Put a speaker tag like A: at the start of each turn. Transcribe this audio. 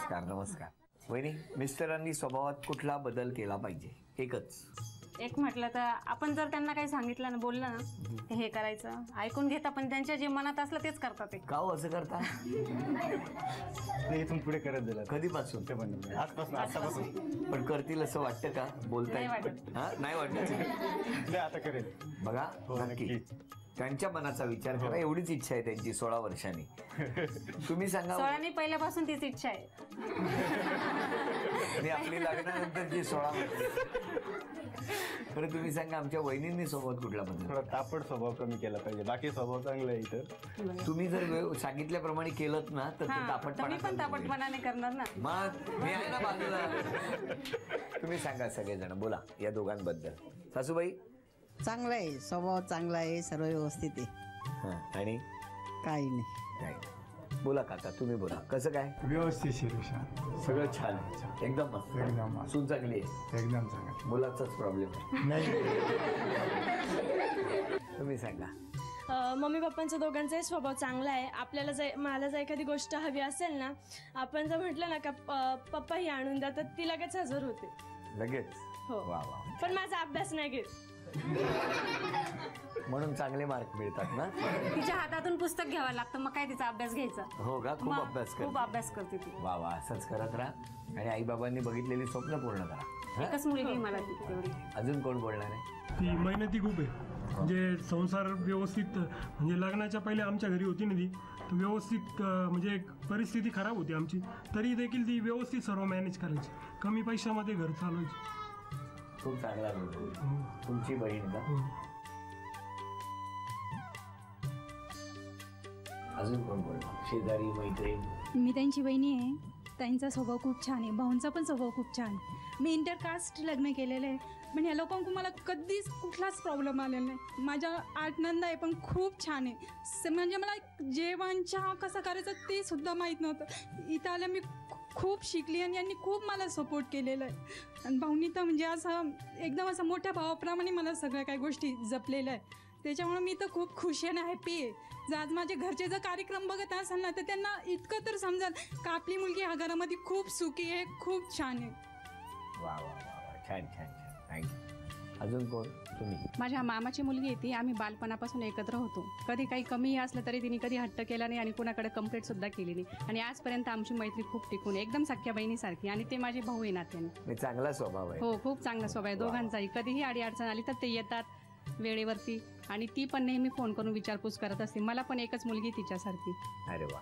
A: नमस्कार नमस्कार. वहिनी, मिस्टरांनी स्वभावात कुठला बदल केला पाहिजे? एकच.
B: एक म्हटलं तर आपण जर त्यांना काही सांगितलं ना, बोललं ना, ते हे करायचं, ऐकून घेता, पण त्यांच्या जे मनात असलं तेच करतात. ते
A: का असं करता?
C: इथून पुढे करत दिलं.
A: कधीपासून?
C: ते पण आजपासून.
A: पण करतील असं वाटतं का? बोलताय? हा, नाही वाटत.
C: आता करेल.
A: बघा, नक्की त्यांच्या मनाचा विचार करा. एवढीच इच्छा आहे त्यांची 16 वर्षांनी. तुम्ही सांगा.
B: 16 नाही, पहिल्यापासून तीच इच्छा आहे.
A: आणि आपली लग्नानंतरची 16 खरं तुम्ही सांगा, आमच्या वहिनींनी सोबत कुठला बदल?
C: थोडा तापट स्वभाव कमी केला पाहिजे. बाकी स्वभाव चांगला आहे इथं.
A: तुम्ही जर सांगितल्याप्रमाणे केलं ना तर
B: तुम्ही पण तापटपणाने करणार ना.
A: मग मी आहे ना बाजूला. तुम्ही सांगा सगळेजण, बोला या दोघांबद्दल. सासूबाई?
D: चांगला आहे, स्वभाव चांगला आहे, सर्व व्यवस्थित आहे.
A: आणि
D: काही नाही.
A: बोला काका, तुम्ही बोला. कसं काय?
E: व्यवस्थित शिरीषा,
A: सगळं छान, एकदम मस्त.
E: एकदम
A: सून चांगली आहे,
E: एकदम चांगला.
A: मुलाचाच प्रॉब्लेम
E: नाही.
A: तुम्ही सांगा.
F: मम्मी पप्पांच्या दोघांचाही स्वभाव चांगला आहे. आपल्याला मला जर एखादी गोष्ट हवी असेल ना, आपण जर म्हटलं ना का पप्पा ही आणून द्या, तर ती लगेच हजर होते.
A: लगेच?
F: हो.
A: वा वा.
F: पण माझा अभ्यास नाही घेत,
A: म्हणून चांगले मार्क मिळतात ना.
B: तिच्या हातातून पुस्तक घ्यावं लागतं, मग काय तिचा अभ्यास घ्यायचा.
A: हो का? खूप अभ्यास करते.
B: खूप अभ्यास करते ती.
A: वा वा. असंच करत राहा आणि आई बाबांनी बघितलेली स्वप्न पूर्ण करा.
B: एकच मुलगी मला तेवढी.
A: अजून कोण बोलणार आहे?
G: ती मेहनती खूप आहे. म्हणजे संसार व्यवस्थित, म्हणजे लग्नाच्या पहिले आमच्या घरी होती ना ती, तर व्यवस्थित म्हणजे एक परिस्थिती खराब होती आमची, तरी देखील ती व्यवस्थित सर्व मॅनेज करायची. कमी पैशामध्ये घर चालवायची.
A: खूप चांगला रोल. तुमची बहीण का? अजून कोण बोलणार? शेजारी, मैत्रीण?
H: मी त्यांची बहिणी आहे. त्यांचा स्वभाव खूप छान आहे, भाऊंचा पण स्वभाव खूप छान आहे. मी इंटरकास्ट लग्न केलेलं आहे, पण ह्या लोकांकडून मला कधीच कुठलाच प्रॉब्लेम आलेला नाही. माझ्या आनंद आहे, पण खूप छान आहे. म्हणजे मला जेवण चहा कसं करायचं ते सुद्धा माहीत नव्हतं. इथं आल्या मी खूप शिकली आणि यांनी खूप मला सपोर्ट केलेला आहे. आणि भाऊनी तर म्हणजे असं एकदम असं मोठ्या भावाप्रमाणे मला सगळ्या काही गोष्टी जपलेल्या आहे. त्याच्यामुळे मी तर खूप खुश आहे आणि हॅपी आहे. जर आज माझे घरचे जर कार्यक्रम बघत असाल ना, तर त्यांना इतकं तर समजाल का आपली मुलगी ह्या घरामध्ये खूप सुखी आहे, खूप छान आहे.
A: वा वा वा, छान छान छान. थँक्यू. अजून कोण? तुम्ही?
I: माझ्या मामाची मुलगी आहे ती. आम्ही बालपणापासून एकत्र होतो. कधी काही कमीही असलं तरी तिने कधी हट्ट केला नाही आणि कुणाकडे कंप्लेंटसुद्धा केली नाही. आणि आजपर्यंत आमची मैत्री खूप टिकून, एकदम सख्या बहिणीसारखी. आणि ते माझे भाऊ आहे नात्याने.
A: चांगला स्वभाव आहे.
I: हो, खूप चांगला स्वभाव आहे दोघांचाही. कधीही अडीअडचण आली तर ते येतात वेळेवरती. आणि ती पण नेहमी फोन करून विचारपूस करत असते. मला पण एकच मुलगी तिच्यासारखी.
A: अरे वा.